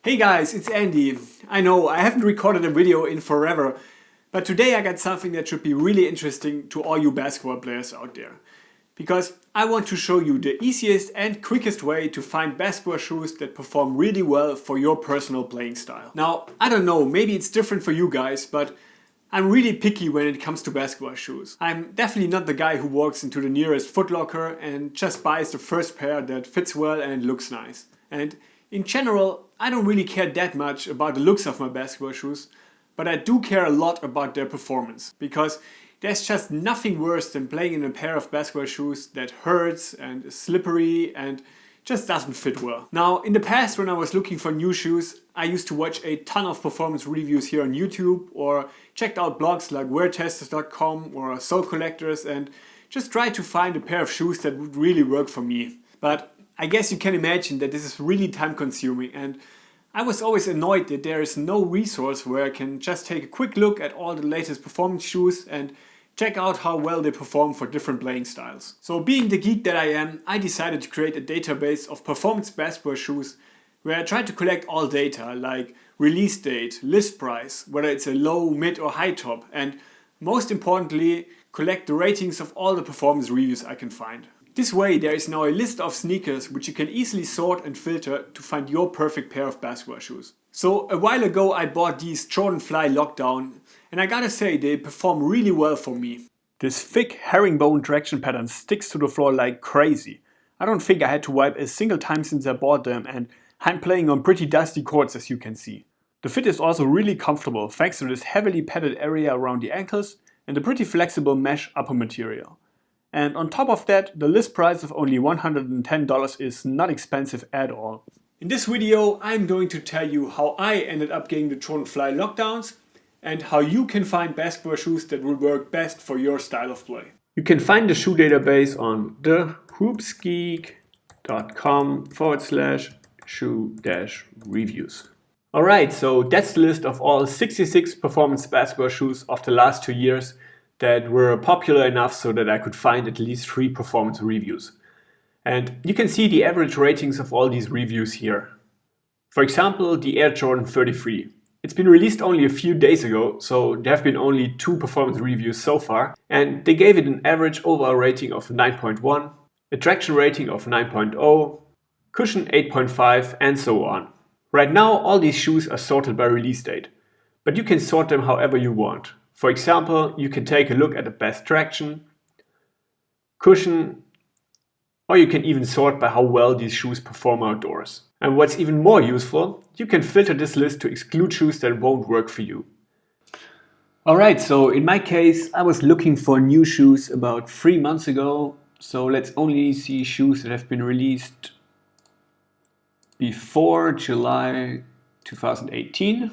Hey guys, it's Andy. I know I haven't recorded a video in forever, but today I got something that should be really interesting to all you basketball players out there. Because I want to show you the easiest and quickest way to find basketball shoes that perform really well for your personal playing style. Now, I don't know, maybe it's different for you guys, but I'm really picky when it comes to basketball shoes. I'm definitely not the guy who walks into the nearest Foot Locker and just buys the first pair that fits well and looks nice. And in general, I don't really care that much about the looks of my basketball shoes, but I do care a lot about their performance, because there's just nothing worse than playing in a pair of basketball shoes that hurts and is slippery and just doesn't fit well. Now, in the past when I was looking for new shoes, I used to watch a ton of performance reviews here on YouTube or checked out blogs like weartesters.com or Sole Collectors and just tried to find a pair of shoes that would really work for me. But I guess you can imagine that this is really time consuming, and I was always annoyed that there is no resource where I can just take a quick look at all the latest performance shoes and check out how well they perform for different playing styles. So being the geek that I am, I decided to create a database of performance basketball shoes where I tried to collect all data like release date, list price, whether it's a low, mid or high top, and most importantly, collect the ratings of all the performance reviews I can find. This way there is now a list of sneakers which you can easily sort and filter to find your perfect pair of basketball shoes. So a while ago I bought these Jordan Fly Lockdown, and I gotta say they perform really well for me. This thick herringbone traction pattern sticks to the floor like crazy. I don't think I had to wipe a single time since I bought them, and I'm playing on pretty dusty courts as you can see. The fit is also really comfortable thanks to this heavily padded area around the ankles and the pretty flexible mesh upper material. And on top of that, the list price of only $110 is not expensive at all. In this video, I'm going to tell you how I ended up getting the Jordan Fly Lockdowns and how you can find basketball shoes that will work best for your style of play. You can find the shoe database on thehoopsgeek.com/shoe-reviews. Alright, so that's the list of all 66 performance basketball shoes of the last 2 years that were popular enough so that I could find at least 3 performance reviews. And you can see the average ratings of all these reviews here. For example, the Air Jordan 33. It's been released only a few days ago, so there have been only 2 performance reviews so far, and they gave it an average overall rating of 9.1, a traction rating of 9.0, cushion 8.5, and so on. Right now, all these shoes are sorted by release date, but you can sort them however you want. For example, you can take a look at the best traction, cushion, or you can even sort by how well these shoes perform outdoors. And what's even more useful, you can filter this list to exclude shoes that won't work for you. Alright, so in my case, I was looking for new shoes about 3 months ago, so let's only see shoes that have been released before July 2018.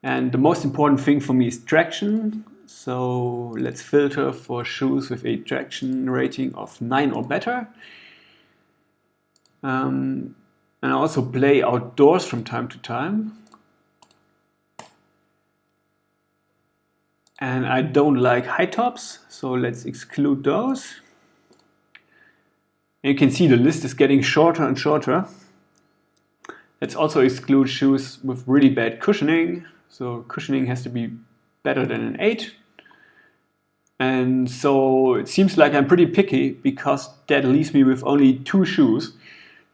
And the most important thing for me is traction. So let's filter for shoes with a traction rating of 9 or better. And I also play outdoors from time to time. And I don't like high tops, so let's exclude those. And you can see the list is getting shorter and shorter. Let's also exclude shoes with really bad cushioning. So cushioning has to be better than an 8. And so it seems like I'm pretty picky, because that leaves me with only 2 shoes.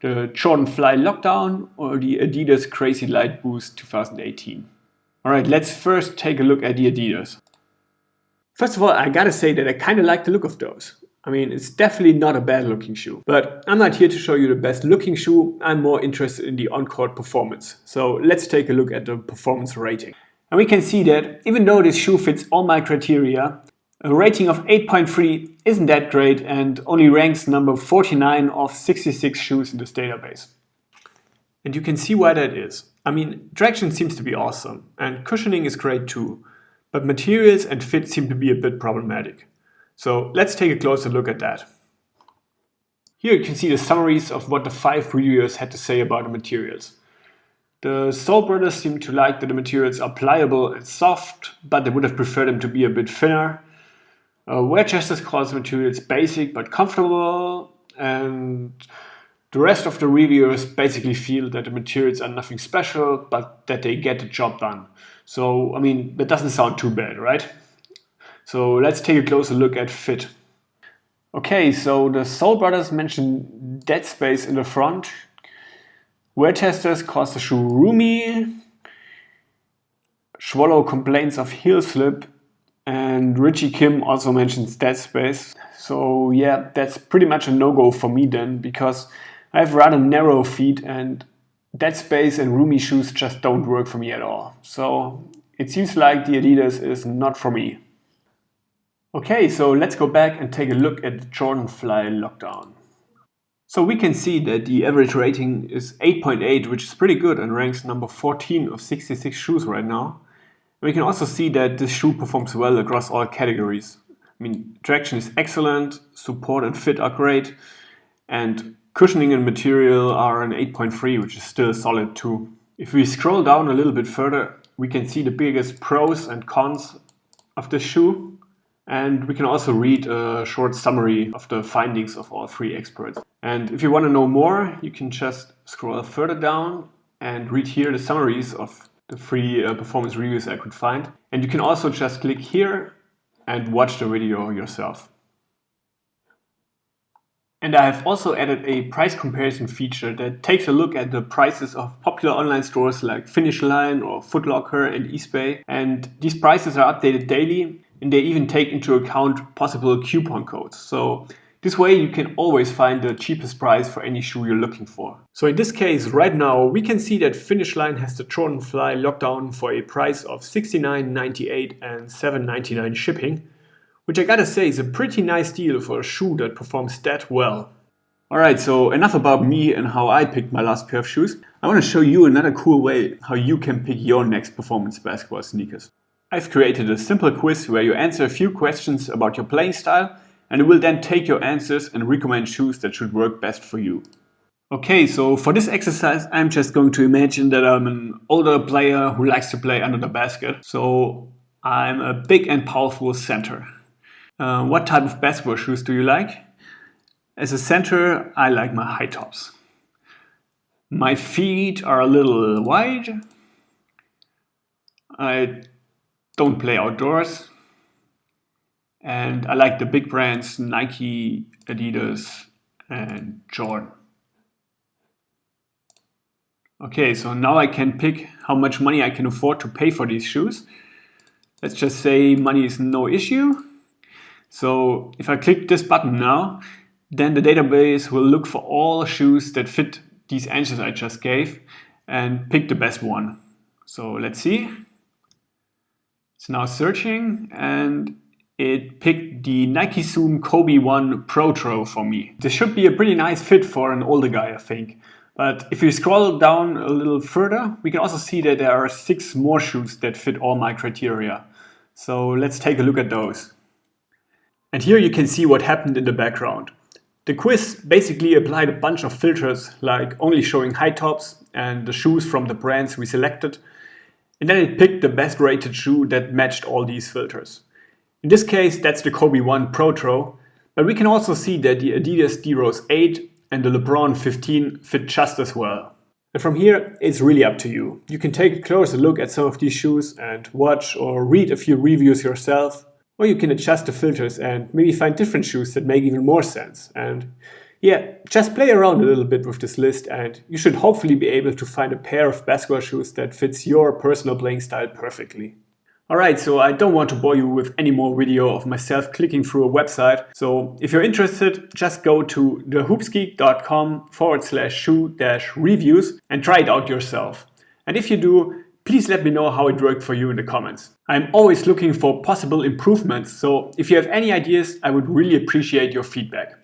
The Jordan Fly Lockdown or the Adidas Crazy Light Boost 2018. Alright, let's first take a look at the Adidas. First of all, I gotta say that I kinda like the look of those. I mean, it's definitely not a bad looking shoe. But I'm not here to show you the best looking shoe, I'm more interested in the on-court performance. So let's take a look at the performance rating. And we can see that even though this shoe fits all my criteria, a rating of 8.3 isn't that great and only ranks number 49 of 66 shoes in this database. And you can see why that is. I mean, traction seems to be awesome and cushioning is great too, but materials and fit seem to be a bit problematic. So let's take a closer look at that. Here you can see the summaries of what the 5 reviewers had to say about the materials. The Sole brothers seem to like that the materials are pliable and soft, but they would have preferred them to be a bit thinner. Wearchesters calls the materials basic but comfortable, and The rest of the reviewers basically feel that the materials are nothing special, but that they get the job done. So, I mean, that doesn't sound too bad, right? So let's take a closer look at fit. Okay, so the Soul Brothers mentioned dead space in the front. Wear testers calls the shoe roomy. Swallow complains of heel slip. And Richie Kim also mentions dead space. So yeah, that's pretty much a no-go for me then, because I have rather narrow feet and dead space and roomy shoes just don't work for me at all. So it seems like the Adidas is not for me. Okay, so let's go back and take a look at the Jordan Fly Lockdown. So we can see that the average rating is 8.8, which is pretty good and ranks number 14 of 66 shoes right now. We can also see that this shoe performs well across all categories. I mean, traction is excellent, support and fit are great, and cushioning and material are an 8.3, which is still solid too. If we scroll down a little bit further, we can see the biggest pros and cons of this shoe. And we can also read a short summary of the findings of all three experts. And if you want to know more, you can just scroll further down and read here the summaries of the three performance reviews I could find. And you can also just click here and watch the video yourself. And I have also added a price comparison feature that takes a look at the prices of popular online stores like Finish Line or Foot Locker and Eastbay. And these prices are updated daily, and they even take into account possible coupon codes. So this way you can always find the cheapest price for any shoe you're looking for. So in this case, right now, we can see that Finish Line has the Jordan Fly Lockdown for a price of $69.98 and $7.99 shipping, which I gotta say is a pretty nice deal for a shoe that performs that well. Alright, so enough about me and how I picked my last pair of shoes. I want to show you another cool way how you can pick your next performance basketball sneakers. I've created a simple quiz where you answer a few questions about your playing style, and it will then take your answers and recommend shoes that should work best for you. Okay, so for this exercise, I'm just going to imagine that I'm an older player who likes to play under the basket. So I'm a big and powerful center. What type of basketball shoes do you like? As a center, I like my high tops. My feet are a little wide. I don't play outdoors. And I like the big brands Nike, Adidas, and Jordan. Okay, so now I can pick how much money I can afford to pay for these shoes. Let's just say money is no issue. So if I click this button now, then the database will look for all shoes that fit these answers I just gave and pick the best one. So let's see. It's now searching and it picked the Nike Zoom Kobe 1 Pro Throw for me. This should be a pretty nice fit for an older guy, I think. But if you scroll down a little further, we can also see that there are 6 more shoes that fit all my criteria. So let's take a look at those. And here you can see what happened in the background. The quiz basically applied a bunch of filters, like only showing high tops and the shoes from the brands we selected. And then it picked the best rated shoe that matched all these filters. In this case, that's the Kobe 1 Pro Throw, but we can also see that the Adidas D-Rose 8 and the LeBron 15 fit just as well. And from here, it's really up to you. You can take a closer look at some of these shoes and watch or read a few reviews yourself, or you can adjust the filters and maybe find different shoes that make even more sense. And yeah, just play around a little bit with this list and you should hopefully be able to find a pair of basketball shoes that fits your personal playing style perfectly. Alright, so I don't want to bore you with any more video of myself clicking through a website. So if you're interested, just go to thehoopsgeek.com/shoe-reviews and try it out yourself. And if you do, please let me know how it worked for you in the comments. I'm always looking for possible improvements, so if you have any ideas, I would really appreciate your feedback.